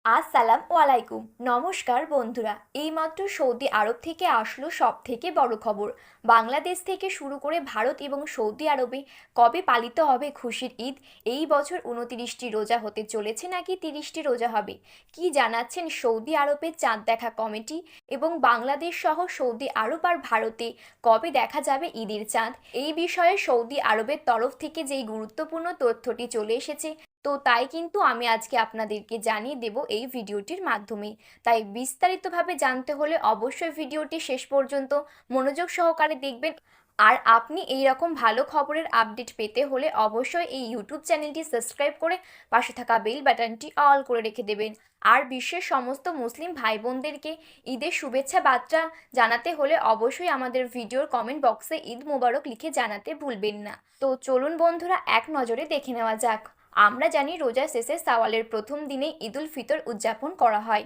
আসসালামু আলাইকুম। নমস্কার বন্ধুরা। এইমাত্র সৌদি আরব থেকে আসলো সবথেকে বড় খবর। বাংলাদেশ থেকে শুরু করে ভারত এবং সৌদি আরবে কবে পালিত হবে খুশির ঈদ? এই বছর ২৯টি রোজা হতে চলেছে নাকি ৩০টি রোজা হবে? কি জানাচ্ছেন সৌদি আরবের চাঁদ দেখা কমিটি? এবং বাংলাদেশ সহ সৌদি আরব আর ভারতে কবে দেখা যাবে ঈদের চাঁদ? এই বিষয়ে সৌদি আরবের তরফ থেকে যেই গুরুত্বপূর্ণ তথ্যটি চলে এসেছে, তো তাই কিন্তু আমি আজকে আপনাদেরকে জানিয়ে দেব এই ভিডিওটির মাধ্যমে। তাই বিস্তারিতভাবে জানতে হলে অবশ্যই ভিডিওটি শেষ পর্যন্ত মনোযোগ সহকারে দেখবেন। আর আপনি এই রকম ভালো খবরের আপডেট পেতে হলে অবশ্যই এই ইউটিউব চ্যানেলটি সাবস্ক্রাইব করে পাশে থাকা বেল বাটনটি অল করে রেখে দেবেন। আর বিশ্বের সমস্ত মুসলিম ভাই বোনদেরকে ঈদের শুভেচ্ছা বার্তা জানাতে হলে অবশ্যই আমাদের ভিডিওর কমেন্ট বক্সে ঈদ মোবারক লিখে জানাতে ভুলবেন না। তো চলুন বন্ধুরা, এক নজরে দেখে নেওয়া যাক। আমরা জানি রোজা শেষে শাওয়ালের প্রথম দিনে ঈদুল ফিতর উদযাপন করা হয়।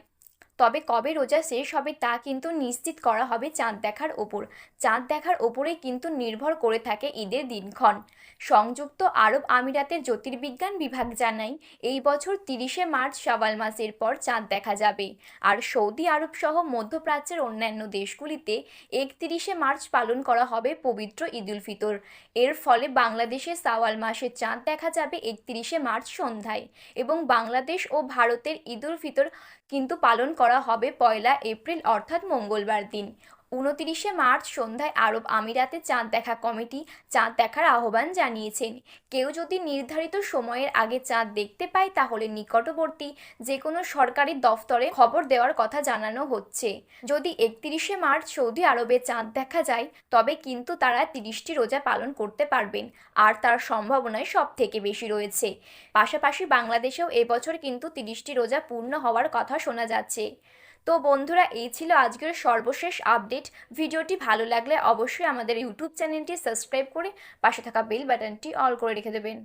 তবে কবে রোজা শেষ হবে তা কিন্তু নিশ্চিত করা হবে চাঁদ দেখার ওপর। চাঁদ দেখার ওপরেই কিন্তু নির্ভর করে থাকে ঈদের দিনক্ষণ। সংযুক্ত আরব আমিরাতের জ্যোতির্বিজ্ঞান বিভাগ জানায় এই বছর ৩০শে মার্চ শাওয়াল মাসের পর চাঁদ দেখা যাবে। আর সৌদি আরব সহ মধ্যপ্রাচ্যের অন্যান্য দেশগুলিতে ৩১শে মার্চ পালন করা হবে পবিত্র ঈদুল ফিতর। এর ফলে বাংলাদেশে শাওয়াল মাসে চাঁদ দেখা যাবে ৩১শে মার্চ সন্ধ্যায়। এবং বাংলাদেশ ও ভারতের ঈদুল ফিতর কিন্তু পালন করা হবে ১লা এপ্রিল অর্থাৎ মঙ্গলবার দিন। ২৯শে মার্চ সন্ধ্যায় আরব আমিরাতে চাঁদ দেখা কমিটি চাঁদ দেখার আহ্বান জানিয়েছেন। কেউ যদি নির্ধারিত সময়ের আগে চাঁদ দেখতে পায় তাহলে নিকটবর্তী যে কোনো সরকারি দফতরে খবর দেওয়ার কথা জানানো হচ্ছে। যদি ৩১শে মার্চ সৌদি আরবে চাঁদ দেখা যায় তবে কিন্তু তারা ৩০টি রোজা পালন করতে পারবেন, আর তার সম্ভাবনাই সব থেকে বেশি রয়েছে। পাশাপাশি বাংলাদেশেও এবছর কিন্তু ৩০টি রোজা পূর্ণ হওয়ার কথা শোনা যাচ্ছে। তো বন্ধুরা, এই ছিল আজকের সর্বশেষ আপডেট। ভিডিওটি ভালো লাগলে অবশ্যই আমাদের ইউটিউব চ্যানেলটি সাবস্ক্রাইব করে পাশে থাকা বেল বাটনটি অল করে রেখে দেবেন।